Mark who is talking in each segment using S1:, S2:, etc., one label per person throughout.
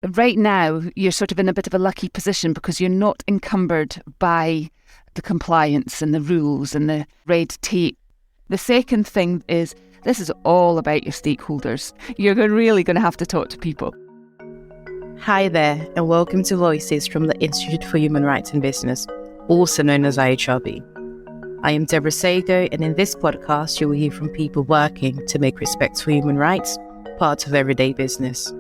S1: Right now, you're sort of in a bit of a lucky position because you're not encumbered by the compliance and the rules and the red tape. The second thing is this is all about your stakeholders. You're really going to have to talk to people.
S2: Hi there, and welcome to Voices from the Institute for Human Rights in Business, also known as IHRB. I am Deborah Sago, and in this podcast, you will hear from people working to make respect for human rights part of everyday business.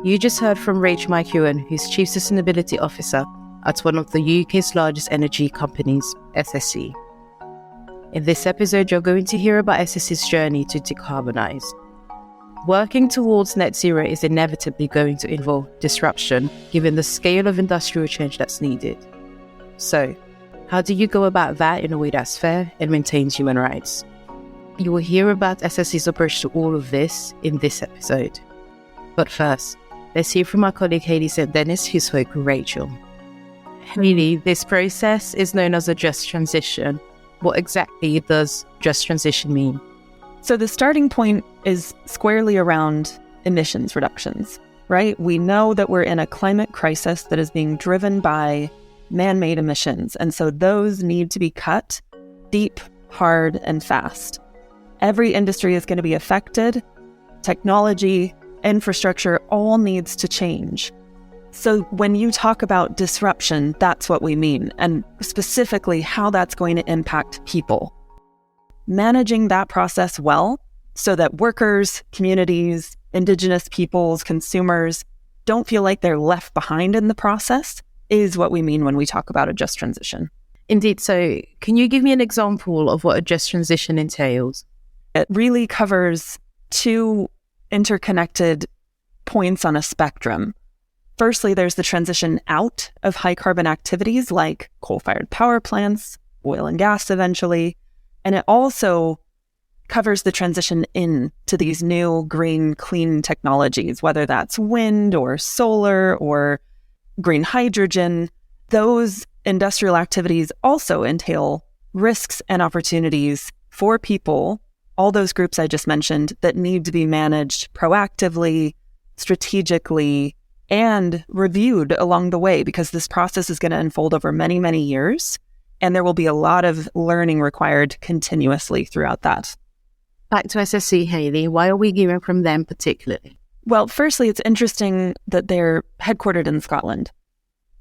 S2: You just heard from Rachel McEwan, who's Chief Sustainability Officer at one of the UK's largest energy companies, SSE. In this episode, you're going to hear about SSE's journey to decarbonise. Working towards net zero is inevitably going to involve disruption, given the scale of industrial change that's needed. So, how do you go about that in a way that's fair and maintains human rights? You will hear about SSE's approach to all of this in this episode. But first, let's hear from our colleague Hayley St. Dennis, who spoke with Rachel. Hayley, this process is known as a just transition. What exactly does just transition mean?
S3: So the starting point is squarely around emissions reductions, right? We know that we're in a climate crisis that is being driven by man-made emissions. And so those need to be cut deep, hard, and fast. Every industry is going to be affected. Technology, infrastructure, all needs to change. So when you talk about disruption, that's what we mean, and specifically how that's going to impact people. Managing that process well so that workers, communities, Indigenous peoples, consumers don't feel like they're left behind in the process is what we mean when we talk about a just transition.
S2: Indeed. So can you give me an example of what a just transition entails?
S3: It really covers two interconnected points on a spectrum. Firstly, there's the transition out of high carbon activities like coal-fired power plants, oil and gas eventually, and it also covers the transition in to these new green, clean technologies, whether that's wind or solar or green hydrogen. Those industrial activities also entail risks and opportunities for people, all those groups I just mentioned, that need to be managed proactively, strategically, and reviewed along the way, because this process is going to unfold over many, many years, and there will be a lot of learning required continuously throughout that.
S2: Back to SSE, Hayley, why are we hearing from them particularly?
S3: Well, firstly, it's interesting that they're headquartered in Scotland.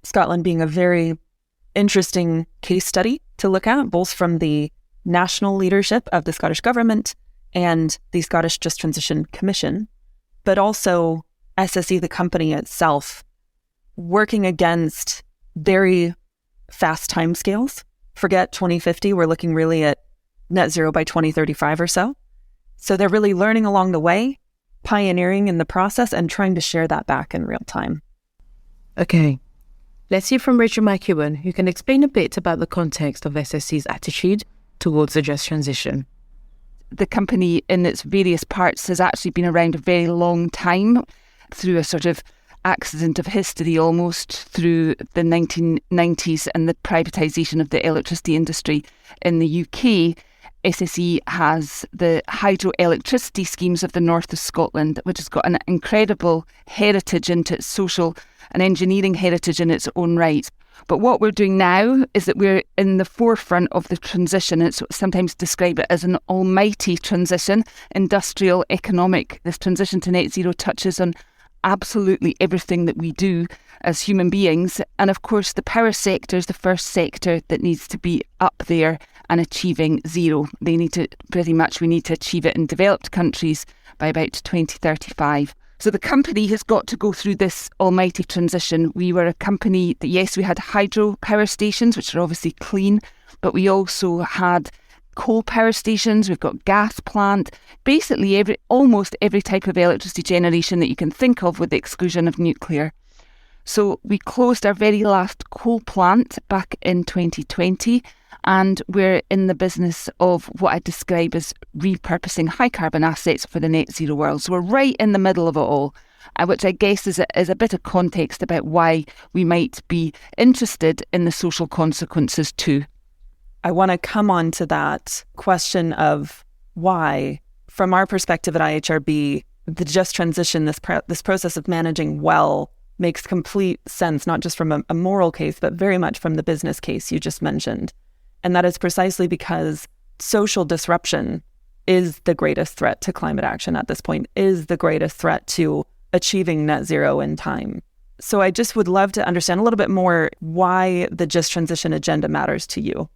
S3: Scotland being a very interesting case study to look at, both from the national leadership of the Scottish Government and the Scottish Just Transition Commission, but also SSE, the company itself, working against very fast timescales. Forget 2050, we're looking really at net zero by 2035 or so. So they're really learning along the way, pioneering in the process, and trying to share that back in real time.
S2: Okay, let's hear from Rachel McEwan, who can explain a bit about the context of SSE's attitude towards the just transition.
S1: The company in its various parts has actually been around a very long time, through a sort of accident of history almost, through the 1990s and the privatisation of the electricity industry in the UK. SSE has the hydroelectricity schemes of the north of Scotland, which has got an incredible heritage into its social and engineering heritage in its own right. But what we're doing now is that we're in the forefront of the transition. It's sometimes described it as an almighty transition, industrial, economic. This transition to net zero touches on absolutely everything that we do as human beings. And of course, the power sector is the first sector that needs to be up there and achieving zero. We need to achieve it in developed countries by about 2035. So the company has got to go through this almighty transition. We were a company that, yes, we had hydro power stations, which are obviously clean, but we also had coal power stations, we've got gas plant, basically almost every type of electricity generation that you can think of, with the exclusion of nuclear. So we closed our very last coal plant back in 2020, and we're in the business of what I describe as repurposing high carbon assets for the net zero world. So we're right in the middle of it all, which I guess is a bit of context about why we might be interested in the social consequences too.
S3: I want to come on to that question of why, from our perspective at IHRB, the just transition, this process of managing well, makes complete sense, not just from a moral case, but very much from the business case you just mentioned. And that is precisely because social disruption is the greatest threat to climate action at this point, is the greatest threat to achieving net zero in time. So I just would love to understand a little bit more why the just transition agenda matters to you.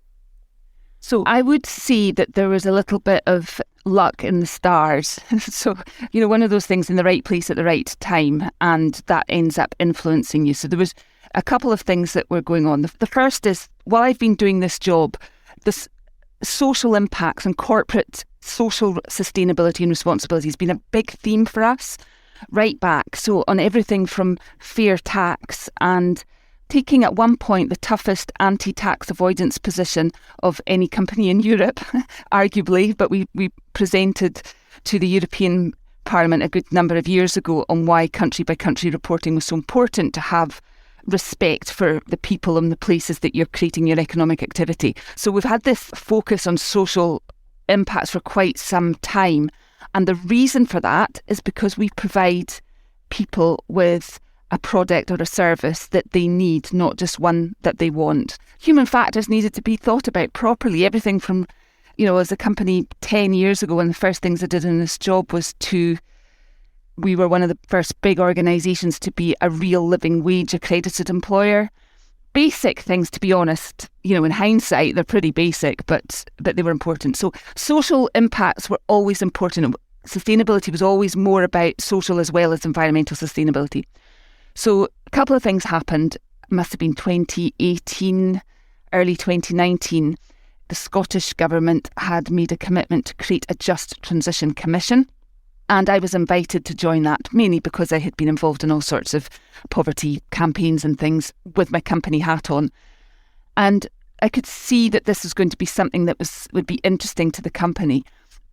S1: So I would see that there was a little bit of luck in the stars. So, one of those things in the right place at the right time, and that ends up influencing you. So there was a couple of things that were going on. The first is, while I've been doing this job, this social impacts and corporate social sustainability and responsibility has been a big theme for us right back. So on everything from fair tax and taking at one point the toughest anti-tax avoidance position of any company in Europe, arguably, but we presented to the European Parliament a good number of years ago on why country-by-country reporting was so important to have respect for the people and the places that you're creating your economic activity. So we've had this focus on social impacts for quite some time. And the reason for that is because we provide people with a product or a service that they need, not just one that they want. Human factors needed to be thought about properly. Everything from, as a company 10 years ago, one of the first things I did in this job was we were one of the first big organisations to be a real living wage accredited employer. Basic things, to be honest, in hindsight, they're pretty basic, but they were important. So social impacts were always important. Sustainability was always more about social as well as environmental sustainability. So a couple of things happened. It must have been 2018, early 2019. The Scottish Government had made a commitment to create a Just Transition Commission. And I was invited to join that, mainly because I had been involved in all sorts of poverty campaigns and things with my company hat on. And I could see that this was going to be something that would be interesting to the company.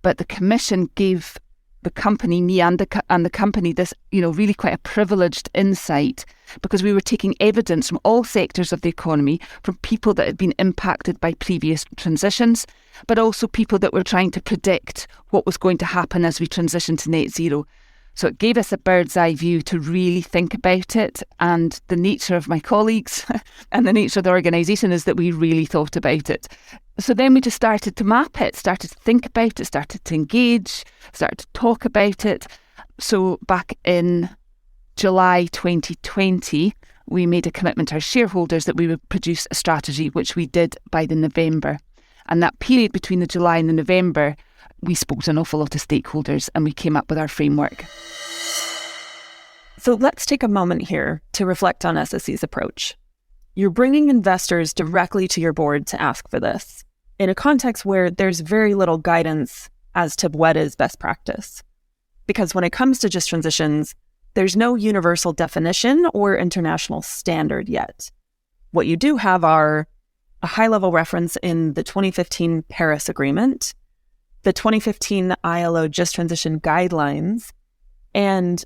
S1: But the commission gave the company, me and the company, this, really quite a privileged insight, because we were taking evidence from all sectors of the economy, from people that had been impacted by previous transitions, but also people that were trying to predict what was going to happen as we transition to net zero. So it gave us a bird's eye view to really think about it. And the nature of my colleagues and the nature of the organisation is that we really thought about it. So then we just started to map it, started to think about it, started to engage, started to talk about it. So back in July 2020, we made a commitment to our shareholders that we would produce a strategy, which we did by the November. And that period between the July and the November, we spoke to an awful lot of stakeholders and we came up with our framework.
S3: So let's take a moment here to reflect on SSE's approach. You're bringing investors directly to your board to ask for this, in a context where there's very little guidance as to what is best practice. Because when it comes to just transitions, there's no universal definition or international standard yet. What you do have are a high-level reference in the 2015 Paris Agreement, the 2015 ILO Just Transition Guidelines, and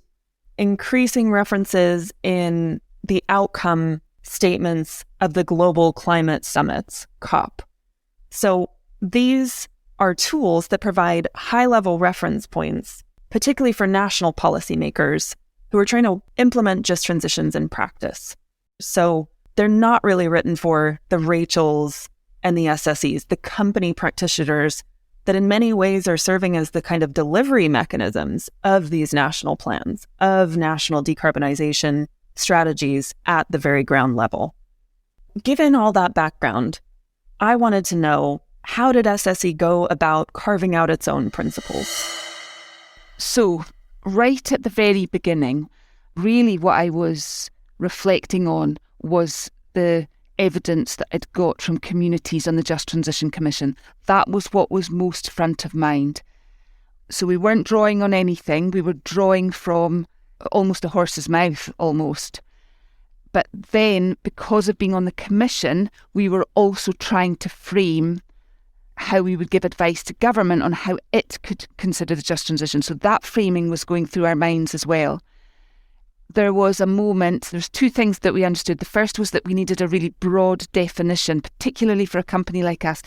S3: increasing references in the outcome statements of the Global Climate Summits, COP. So these are tools that provide high-level reference points, particularly for national policymakers who are trying to implement just transitions in practice. So they're not really written for the Rachels and the SSEs, the company practitioners that in many ways are serving as the kind of delivery mechanisms of these national plans, of national decarbonization strategies at the very ground level. Given all that background, I wanted to know, how did SSE go about carving out its own principles?
S1: So, right at the very beginning, really what I was reflecting on was the evidence that I'd got from communities on the Just Transition Commission. That was what was most front of mind. So we weren't drawing on anything. We were drawing from almost a horse's mouth, almost. But then, because of being on the commission, we were also trying to frame how we would give advice to government on how it could consider the just transition. So that framing was going through our minds as well. There was a moment, there's two things that we understood. The first was that we needed a really broad definition, particularly for a company like us.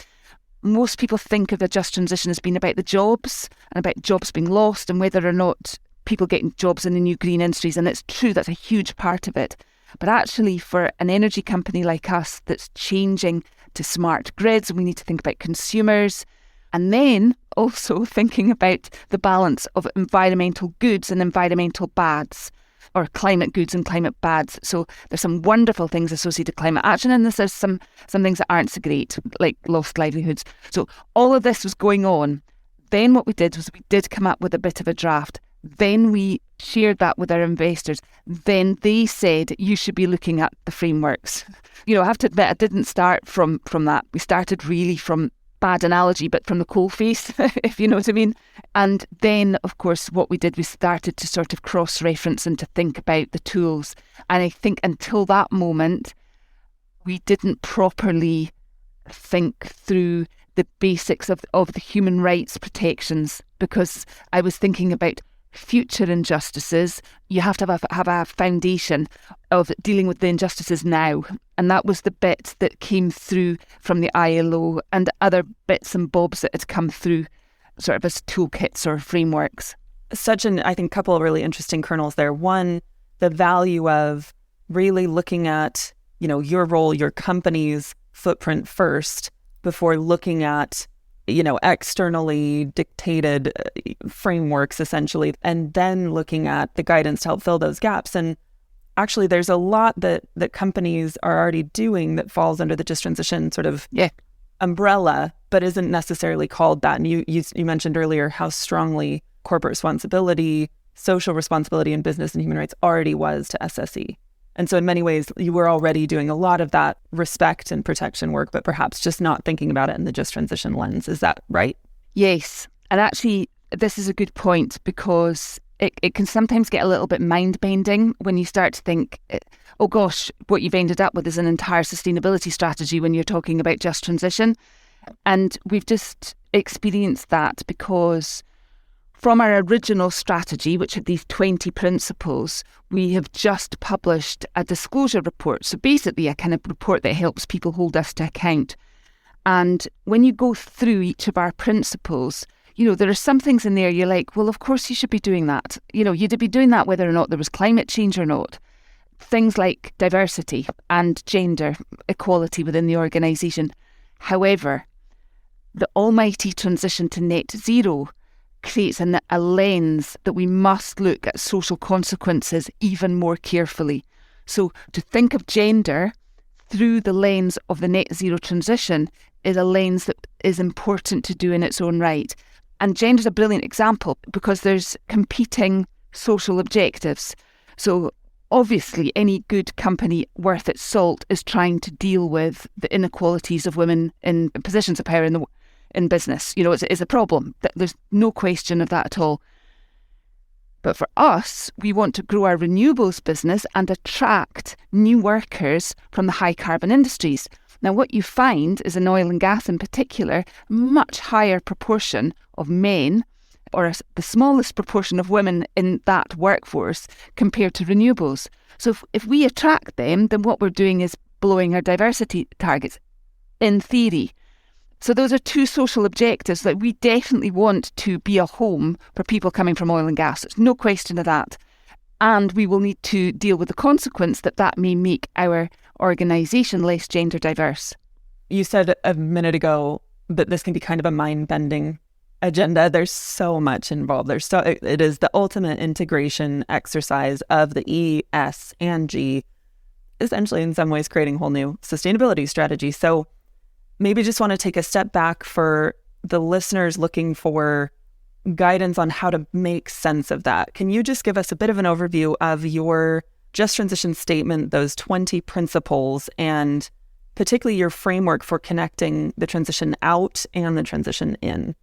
S1: Most people think of the just transition as being about the jobs and about jobs being lost and whether or not people getting jobs in the new green industries. And it's true, that's a huge part of it. But actually, for an energy company like us that's changing to smart grids, we need to think about consumers, and then also thinking about the balance of environmental goods and environmental bads, or climate goods and climate bads. So there's some wonderful things associated with climate action, and there's some things that aren't so great, like lost livelihoods. So all of this was going on. Then what we did was we did come up with a bit of a draft. Then we shared that with our investors. Then they said, you should be looking at the frameworks. I have to admit, I didn't start from that. We started really from, bad analogy, but from the coalface, if you know what I mean. And then, of course, what we did, we started to sort of cross-reference and to think about the tools. And I think until that moment, we didn't properly think through the basics of the human rights protections, because I was thinking about future injustices. You have to have a foundation of dealing with the injustices now. And that was the bit that came through from the ILO and other bits and bobs that had come through sort of as toolkits or frameworks.
S3: I think, couple of really interesting kernels there. One, the value of really looking at, your role, your company's footprint first before looking at, externally dictated frameworks, essentially, and then looking at the guidance to help fill those gaps. And actually, there's a lot that companies are already doing that falls under the just transition sort of umbrella, but isn't necessarily called that. And you mentioned earlier how strongly corporate responsibility, social responsibility, and business and human rights already was to SSE. And so in many ways, you were already doing a lot of that respect and protection work, but perhaps just not thinking about it in the just transition lens. Is that right?
S1: Yes. And actually, this is a good point, because it can sometimes get a little bit mind-bending when you start to think, oh gosh, what you've ended up with is an entire sustainability strategy when you're talking about just transition. And we've just experienced that because from our original strategy, which had these 20 principles, we have just published a disclosure report. So basically a kind of report that helps people hold us to account. And when you go through each of our principles, there are some things in there you're like, well, of course you should be doing that. You'd be doing that whether or not there was climate change or not. Things like diversity and gender equality within the organisation. However, the almighty transition to net zero creates a lens that we must look at social consequences even more carefully. So to think of gender through the lens of the net zero transition is a lens that is important to do in its own right. And gender is a brilliant example because there's competing social objectives. So obviously any good company worth its salt is trying to deal with the inequalities of women in positions of power in business. It's a problem. There's no question of that at all. But for us, we want to grow our renewables business and attract new workers from the high carbon industries. Now, what you find is in oil and gas in particular, a much higher proportion of men, or the smallest proportion of women in that workforce compared to renewables. So if we attract them, then what we're doing is blowing our diversity targets, in theory. So those are two social objectives that we definitely want to be a home for people coming from oil and gas. There's no question of that. And we will need to deal with the consequence that may make our organisation less gender diverse.
S3: You said a minute ago that this can be kind of a mind-bending agenda. There's so much involved. It is the ultimate integration exercise of the E, S, and G, essentially in some ways creating a whole new sustainability strategy. So maybe just want to take a step back for the listeners looking for guidance on how to make sense of that. Can you just give us a bit of an overview of your just transition statement, those 20 principles, and particularly your framework for connecting the transition out and the transition in?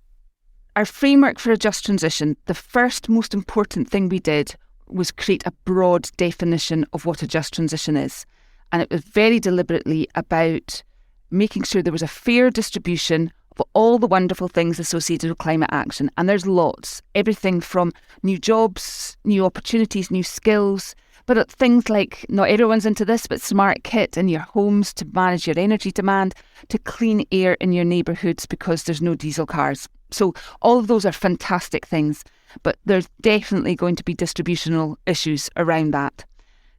S1: Our framework for a just transition, the first most important thing we did was create a broad definition of what a just transition is. And it was very deliberately about making sure there was a fair distribution of all the wonderful things associated with climate action. And there's lots, everything from new jobs, new opportunities, new skills, but things like, not everyone's into this, but smart kit in your homes to manage your energy demand, to clean air in your neighbourhoods because there's no diesel cars. So all of those are fantastic things. but there's definitely going to be distributional issues around that.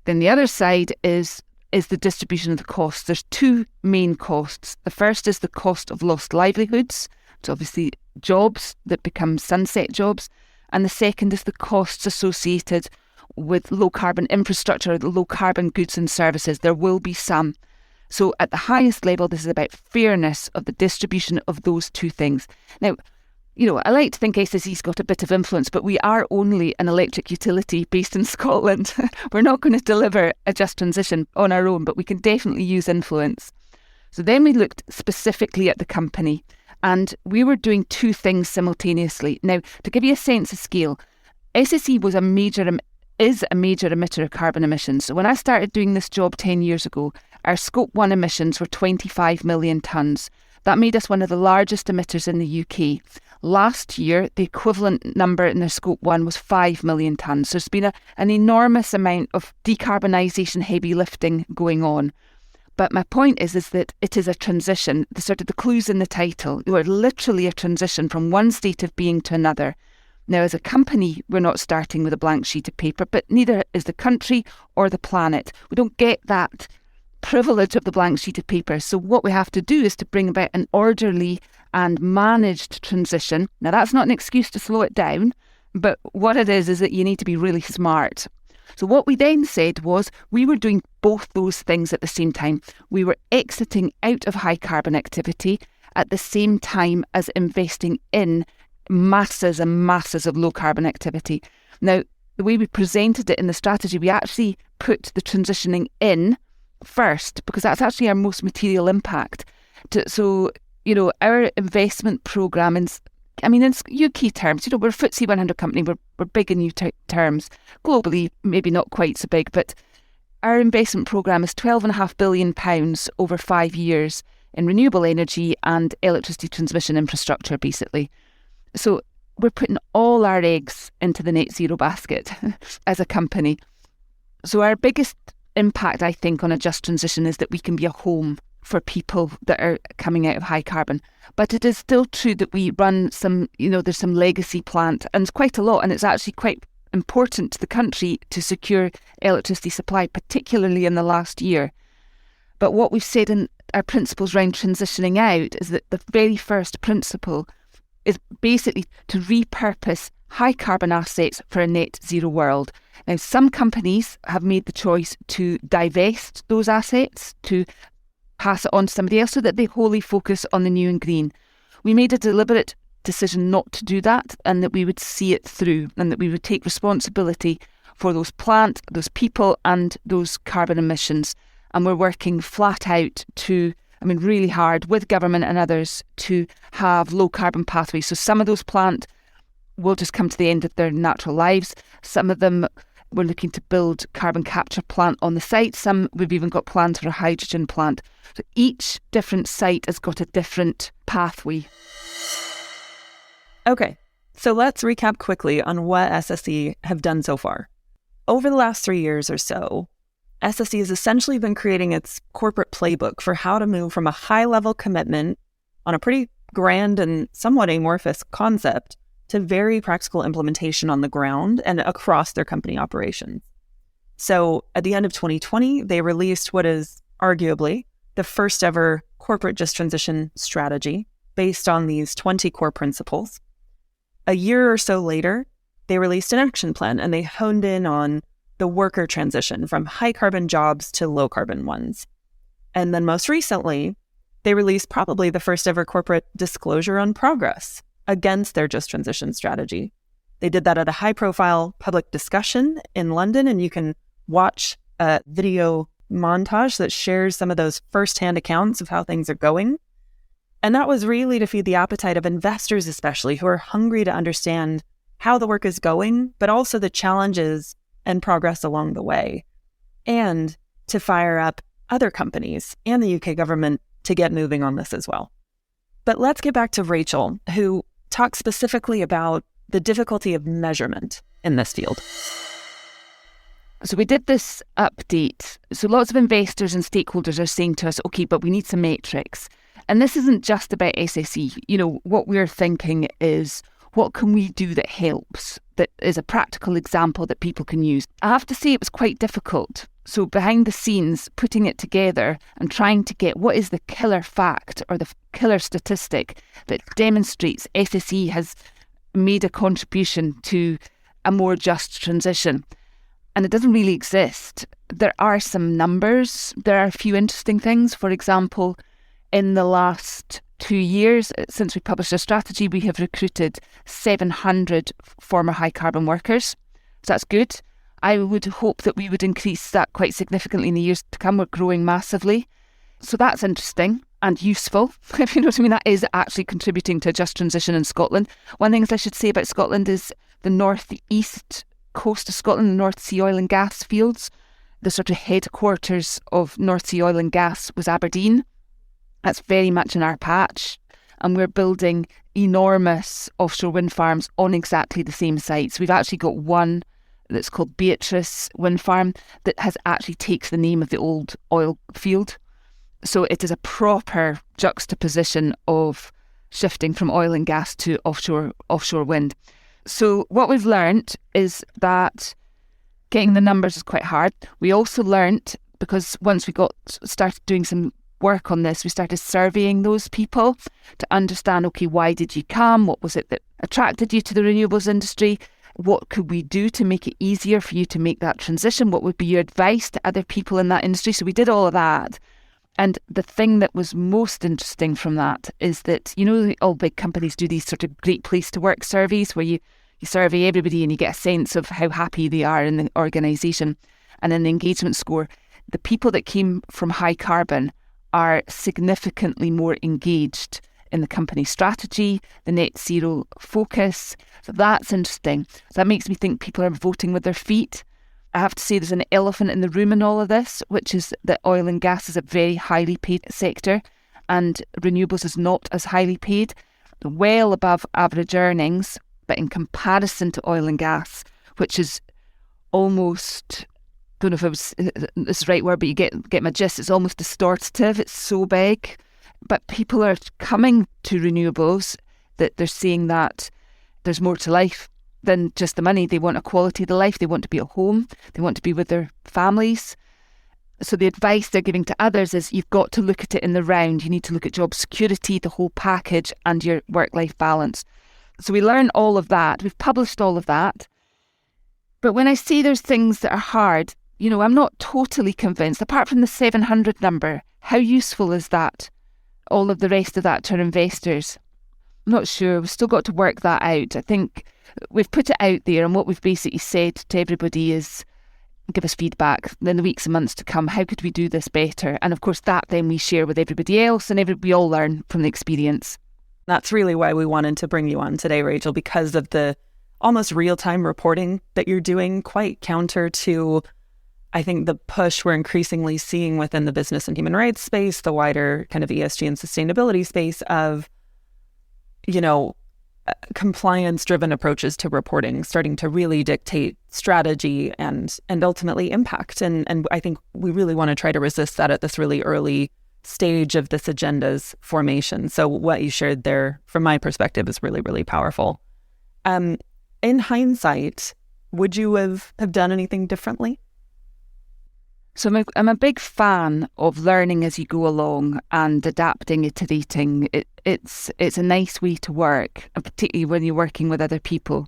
S1: Then the other side is the distribution of the costs. There's two main costs. The first is the cost of lost livelihoods, so obviously jobs that become sunset jobs. And the second is the costs associated with low carbon infrastructure, low carbon goods and services. There will be some. So at the highest level, this is about fairness of the distribution of those two things. Now, I like to think SSE's got a bit of influence, but we are only an electric utility based in Scotland. We're not going to deliver a just transition on our own, but we can definitely use influence. So then we looked specifically at the company, and we were doing two things simultaneously. Now, to give you a sense of scale, SSE is a major emitter of carbon emissions. So when I started doing this job 10 years ago, our Scope 1 emissions were 25 million tonnes. That made us one of the largest emitters in the UK. Last year, the equivalent number in their Scope 1 was 5 million tonnes. So there's been an enormous amount of decarbonisation heavy lifting going on. But my point is that it is a transition. The clue's in the title. We're literally a transition from one state of being to another. Now, as a company, we're not starting with a blank sheet of paper, but neither is the country or the planet. We don't get that privilege of the blank sheet of paper. So what we have to do is to bring about an orderly and managed transition. Now, that's not an excuse to slow it down, but what it is that you need to be really smart. So what we then said was we were doing both those things at the same time. We were exiting out of high carbon activity at the same time as investing in masses and masses of low carbon activity. Now, the way we presented it in the strategy, we actually put the transitioning in first because that's actually our most material impact. So, our investment programme in UK terms, we're a FTSE 100 company, we're big in UK terms. Globally, maybe not quite so big, but our investment programme is £12.5 billion over 5 years in renewable energy and electricity transmission infrastructure, basically. So we're putting all our eggs into the net zero basket as a company. So our biggest impact, I think, on a just transition is that we can be a home for people that are coming out of high carbon. But it is still true that we run some, there's some legacy plant, and it's quite a lot, and it's actually quite important to the country to secure electricity supply, particularly in the last year. But what we've said in our principles around transitioning out is that the very first principle is basically to repurpose high carbon assets for a net zero world. Now, some companies have made the choice to divest those assets, to pass it on to somebody else so that they wholly focus on the new and green. We made a deliberate decision not to do that, and that we would see it through, and that we would take responsibility for those plant, those people and those carbon emissions. And we're working flat out really hard with government and others to have low carbon pathways. So some of those plant will just come to the end of their natural lives. Some of them we're looking to build carbon capture plant on the site. Some we've even got plans for a hydrogen plant. So each different site has got a different pathway.
S3: Okay, so let's recap quickly on what SSE have done so far. Over the last 3 years or so, SSE has essentially been creating its corporate playbook for how to move from a high-level commitment on a pretty grand and somewhat amorphous concept to very practical implementation on the ground and across their company operations. So at the end of 2020, they released what is arguably the first ever corporate just transition strategy based on these 20 core principles. A year or so later, they released an action plan and they honed in on the worker transition from high carbon jobs to low carbon ones. And then most recently, they released probably the first ever corporate disclosure on progress against their just transition strategy. They did that at a high profile public discussion in London, and you can watch a video montage that shares some of those firsthand accounts of how things are going. And that was really to feed the appetite of investors, especially, who are hungry to understand how the work is going, but also the challenges and progress along the way, and to fire up other companies and the UK government to get moving on this as well. But let's get back to Rachel, who talks specifically about the difficulty of measurement in this field.
S1: So we did this update. So lots of investors and stakeholders are saying to us, okay, but we need some metrics. And this isn't just about SSE. What we're thinking is, what can we do that helps, that is a practical example that people can use? I have to say it was quite difficult. So behind the scenes, putting it together and trying to get what is the killer fact or the killer statistic that demonstrates SSE has made a contribution to a more just transition. And it doesn't really exist. There are some numbers. There are a few interesting things. For example, in the last 2 years, since we published our strategy, we have recruited 700 former high carbon workers. So that's good. I would hope that we would increase that quite significantly in the years to come. We're growing massively. So that's interesting and useful. If you know what I mean, that is actually contributing to a just transition in Scotland. One thing I should say about Scotland is the northeast coast of Scotland, the North Sea oil and gas fields. The sort of headquarters of North Sea oil and gas was Aberdeen. That's very much in our patch. And we're building enormous offshore wind farms on exactly the same sites. We've actually got one that's called Beatrice Wind Farm that has actually takes the name of the old oil field. So it is a proper juxtaposition of shifting from oil and gas to offshore wind. So what we've learnt is that getting the numbers is quite hard. We also learnt, because once we started doing some work on this, we started surveying those people to understand, okay, why did you come? What was it that attracted you to the renewables industry? What could we do to make it easier for you to make that transition? What would be your advice to other people in that industry? So we did all of that. And the thing that was most interesting from that is that, you know, all big companies do these sort of great place to work surveys where you survey everybody and you get a sense of how happy they are in the organisation. And in the engagement score, the people that came from high carbon are significantly more engaged in the company strategy, the net zero focus. So that's interesting. So that makes me think people are voting with their feet. I have to say there's an elephant in the room in all of this, which is that oil and gas is a very highly paid sector and renewables is not as highly paid, well above average earnings, but in comparison to oil and gas, which is almost, don't know if this is the right word, but you get my gist, it's almost distortive, it's so big. But people are coming to renewables that they're seeing that there's more to life than just the money. They want a quality of the life. They want to be at home. They want to be with their families. So the advice they're giving to others is you've got to look at it in the round. You need to look at job security, the whole package, and your work-life balance. So we learn all of that. We've published all of that. But when I say there's things that are hard, you know, I'm not totally convinced. Apart from the 700 number, how useful is that? All of the rest of that to our investors? I'm not sure. We've still got to work that out. I think we've put it out there, and what we've basically said to everybody is give us feedback in the weeks and months to come. How could we do this better? And of course, that then we share with everybody else, and we all learn from the experience.
S3: That's really why we wanted to bring you on today, Rachel, because of the almost real-time reporting that you're doing, quite counter to, I think, the push we're increasingly seeing within the business and human rights space, the wider kind of ESG and sustainability space of, you know, compliance-driven approaches to reporting, starting to really dictate strategy and ultimately impact. And I think we really want to try to resist that at this really early stage of this agenda's formation. So what you shared there, from my perspective, is really, really powerful. In hindsight, would you have done anything differently?
S1: So I'm a big fan of learning as you go along and adapting, iterating. It's a nice way to work, and particularly when you're working with other people.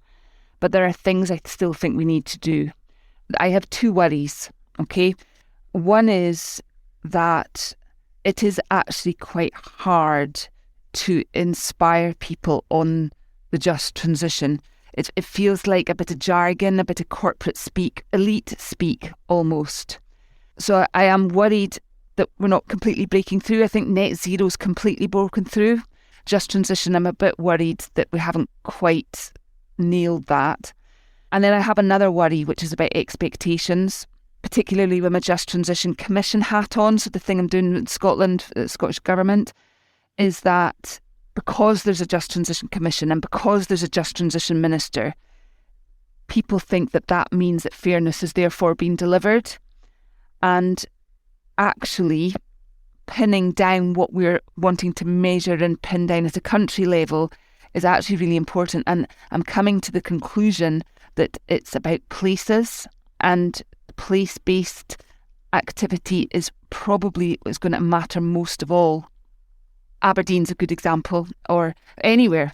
S1: But there are things I still think we need to do. I have two worries, okay? One is that it is actually quite hard to inspire people on the just transition. It feels like a bit of jargon, a bit of corporate speak, elite speak almost. So I am worried that we're not completely breaking through. I think net zero's completely broken through. Just transition, I'm a bit worried that we haven't quite nailed that. And then I have another worry, which is about expectations, particularly with my Just Transition Commission hat on. So the thing I'm doing in Scotland, the Scottish Government, is that because there's a Just Transition Commission and because there's a Just Transition Minister, people think that that means that fairness is therefore being delivered. And actually pinning down what we're wanting to measure and pin down at a country level is actually really important. And I'm coming to the conclusion that it's about places, and place-based activity is probably what's going to matter most of all. Aberdeen's a good example, or anywhere,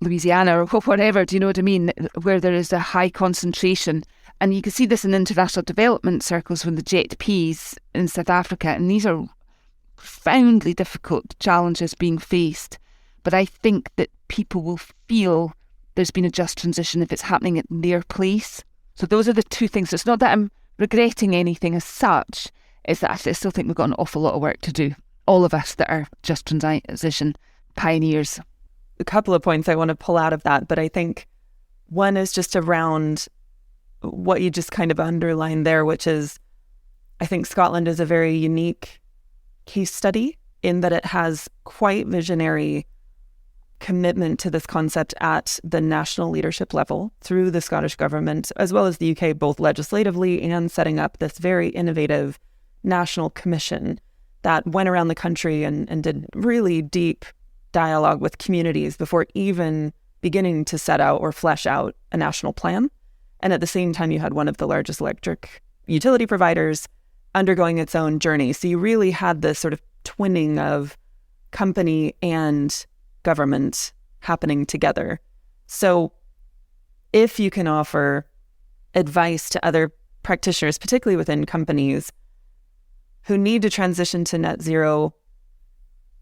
S1: Louisiana or whatever, do you know what I mean, where there is a high concentration. And you can see this in international development circles when the JETPs in South Africa, and these are profoundly difficult challenges being faced. But I think that people will feel there's been a just transition if it's happening at their place. So those are the two things. So it's not that I'm regretting anything as such, it's that I still think we've got an awful lot of work to do. All of us that are just transition pioneers.
S3: A couple of points I want to pull out of that, but I think one is just around what you just kind of underlined there, which is I think Scotland is a very unique case study in that it has quite visionary commitment to this concept at the national leadership level through the Scottish government, as well as the UK, both legislatively and setting up this very innovative national commission that went around the country and did really deep dialogue with communities before even beginning to set out or flesh out a national plan. And at the same time, you had one of the largest electric utility providers undergoing its own journey. So you really had this sort of twinning of company and government happening together. So if you can offer advice to other practitioners, particularly within companies who need to transition to net zero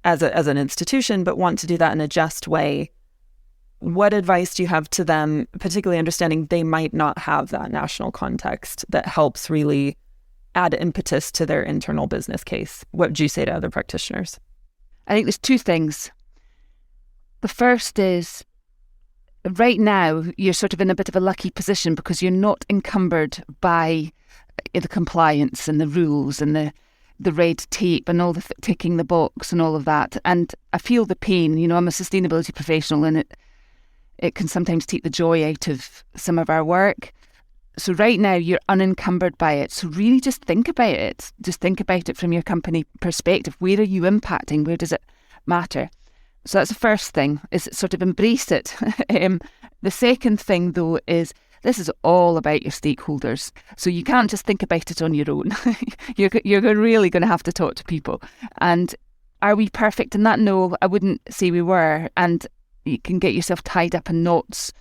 S3: as an institution, but want to do that in a just way, what advice do you have to them, particularly understanding they might not have that national context that helps really add impetus to their internal business case? What would you say to other practitioners?
S1: I think there's two things. The first is, right now, you're sort of in a bit of a lucky position because you're not encumbered by the compliance and the rules and the red tape and all the ticking the box and all of that. And I feel the pain. You know, I'm a sustainability professional, and it can sometimes take the joy out of some of our work. So right now you're unencumbered by it. So really just think about it. Just think about it from your company perspective. Where are you impacting? Where does it matter? So that's the first thing, is sort of embrace it. The second thing, though, is this is all about your stakeholders. So you can't just think about it on your own. You're really going to have to talk to people. And are we perfect in that? No, I wouldn't say we were. And you can get yourself tied up in knots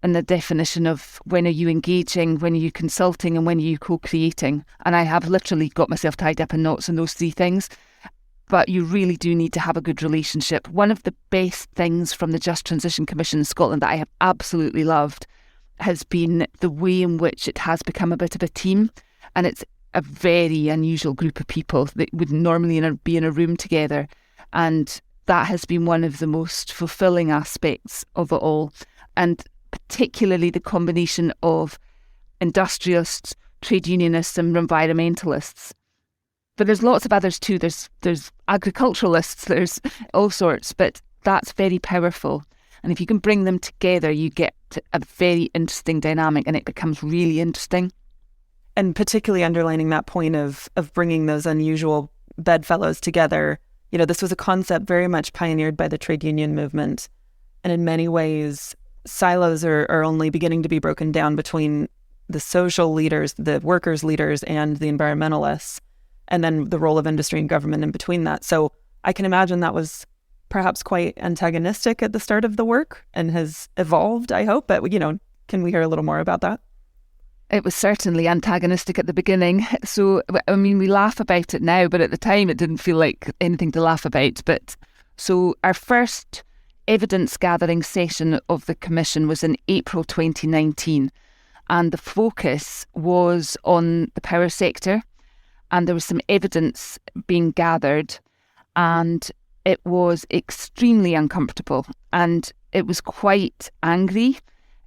S1: in the definition of when are you engaging, when are you consulting, and when are you co-creating. And I have literally got myself tied up in knots in those three things. But you really do need to have a good relationship. One of the best things from the Just Transition Commission in Scotland that I have absolutely loved has been the way in which it has become a bit of a team. And it's a very unusual group of people that would normally be in a room together. And that has been one of the most fulfilling aspects of it all. And particularly the combination of industrialists, trade unionists and environmentalists. But there's lots of others too. There's agriculturalists, there's all sorts, but that's very powerful. And if you can bring them together, you get a very interesting dynamic, and it becomes really interesting.
S3: And particularly underlining that point of bringing those unusual bedfellows together. You know, this was a concept very much pioneered by the trade union movement. And in many ways, silos are only beginning to be broken down between the social leaders, the workers' leaders, and the environmentalists, and then the role of industry and government in between that. So I can imagine that was perhaps quite antagonistic at the start of the work and has evolved, I hope. But, you know, can we hear a little more about that?
S1: It was certainly antagonistic at the beginning. So, I mean, we laugh about it now, but at the time it didn't feel like anything to laugh about. But so our first evidence gathering session of the commission was in April 2019. And the focus was on the power sector. And there was some evidence being gathered, and it was extremely uncomfortable and it was quite angry.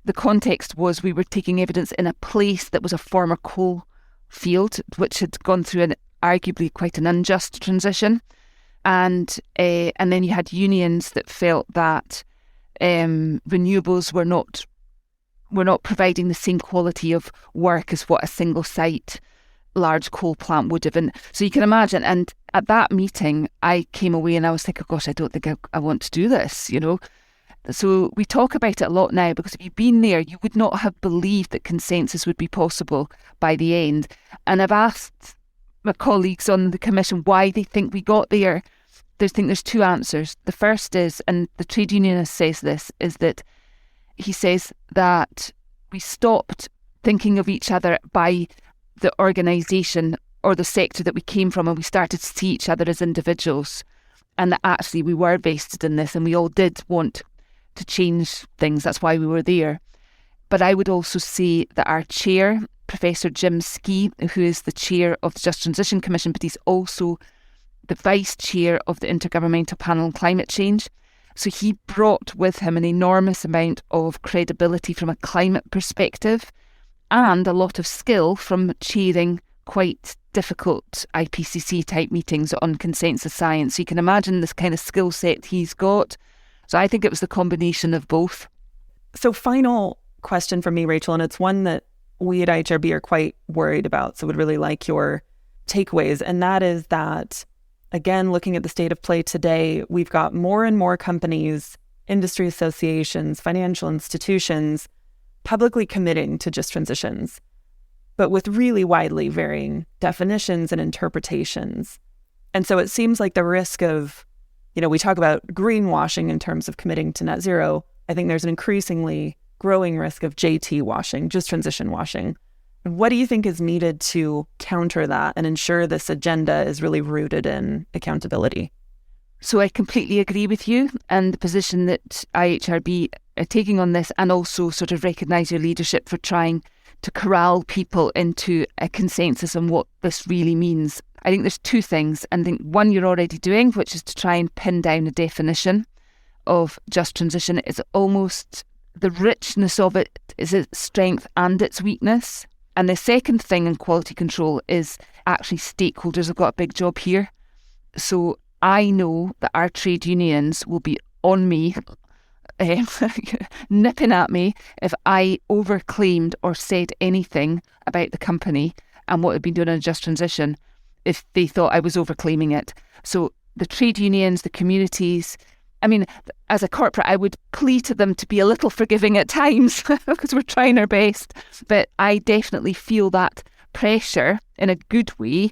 S1: The context was we were taking evidence in a place that was a former coal field, which had gone through arguably quite an unjust transition. And then you had unions that felt that renewables were not providing the same quality of work as what a single site large coal plant would have. And so you can imagine, and at that meeting I came away and I was thinking, gosh, I don't think I want to do this, you know. So we talk about it a lot now because if you've been there, you would not have believed that consensus would be possible by the end. And I've asked my colleagues on the commission why they think we got there. They think there's two answers. The first is, and the trade unionist says this, is that he says that we stopped thinking of each other by the organisation or the sector that we came from, and we started to see each other as individuals, and that actually we were vested in this and we all did want to change things. That's why we were there. But I would also say that our chair, Professor Jim Skee, who is the chair of the Just Transition Commission, but he's also the vice chair of the Intergovernmental Panel on Climate Change. So he brought with him an enormous amount of credibility from a climate perspective and a lot of skill from chairing quite difficult IPCC type meetings on consensus science. So you can imagine this kind of skill set he's got. So I think it was the combination of both.
S3: So final question from me, Rachel, and it's one that we at IHRB are quite worried about, so would really like your takeaways. And that is that, again, looking at the state of play today, we've got more and more companies, industry associations, financial institutions, publicly committing to just transitions, but with really widely varying definitions and interpretations. And so it seems like the risk of, we talk about greenwashing in terms of committing to net zero. I think there's an increasingly growing risk of JT washing, just transition washing. What do you think is needed to counter that and ensure this agenda is really rooted in accountability?
S1: So I completely agree with you and the position that IHRB are taking on this, and also sort of recognise your leadership for trying to corral people into a consensus on what this really means. I think there's two things. And I think one you're already doing, which is to try and pin down a definition of just transition. It's almost the richness of it is its strength and its weakness. And the second thing in quality control is actually stakeholders have got a big job here. So I know that our trade unions will be on me, nipping at me if I overclaimed or said anything about the company and what had been doing in a just transition, if they thought I was overclaiming it. So the trade unions, the communities, as a corporate, I would plea to them to be a little forgiving at times because we're trying our best. But I definitely feel that pressure in a good way,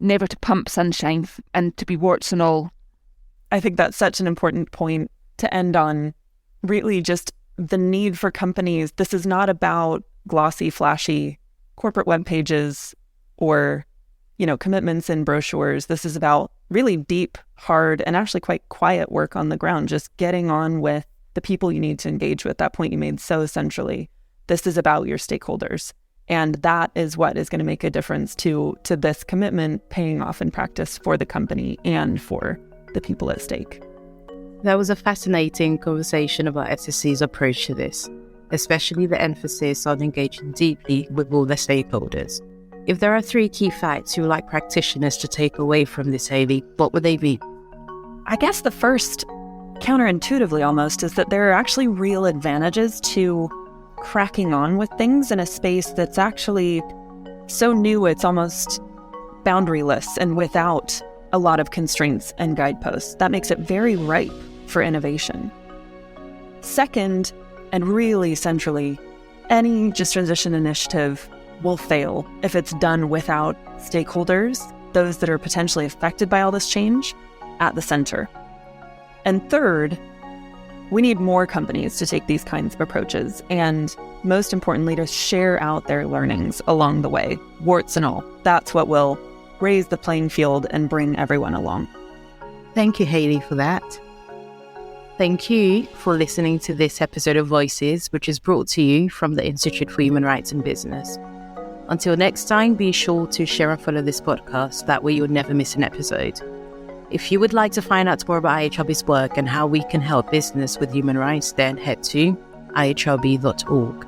S1: never to pump sunshine and to be warts and all.
S3: I think that's such an important point to end on. Really just the need for companies. This is not about glossy, flashy corporate web pages or, commitments in brochures. This is about really deep, hard, and actually quite quiet work on the ground, just getting on with the people you need to engage with. That point you made so essentially. This is about your stakeholders. And that is what is going to make a difference to this commitment paying off in practice for the company and for the people at stake.
S2: That was a fascinating conversation about SSC's approach to this, especially the emphasis on engaging deeply with all the stakeholders. If there are 3 key facts you would like practitioners to take away from this, Hayley, what would they be?
S3: I guess the first, counterintuitively almost, is that there are actually real advantages to cracking on with things in a space that's actually so new it's almost boundaryless and without a lot of constraints and guideposts. That makes it very ripe for innovation. Second, and really centrally, any just transition initiative will fail if it's done without stakeholders, those that are potentially affected by all this change, at the center. And third, we need more companies to take these kinds of approaches, and most importantly, to share out their learnings along the way, warts and all. That's what will raise the playing field and bring everyone along.
S2: Thank you, Hayley, for that. Thank you for listening to this episode of Voices, which is brought to you from the Institute for Human Rights and Business. Until next time, be sure to share and follow this podcast. That way you'll never miss an episode. If you would like to find out more about IHRB's work and how we can help business with human rights, then head to ihrb.org.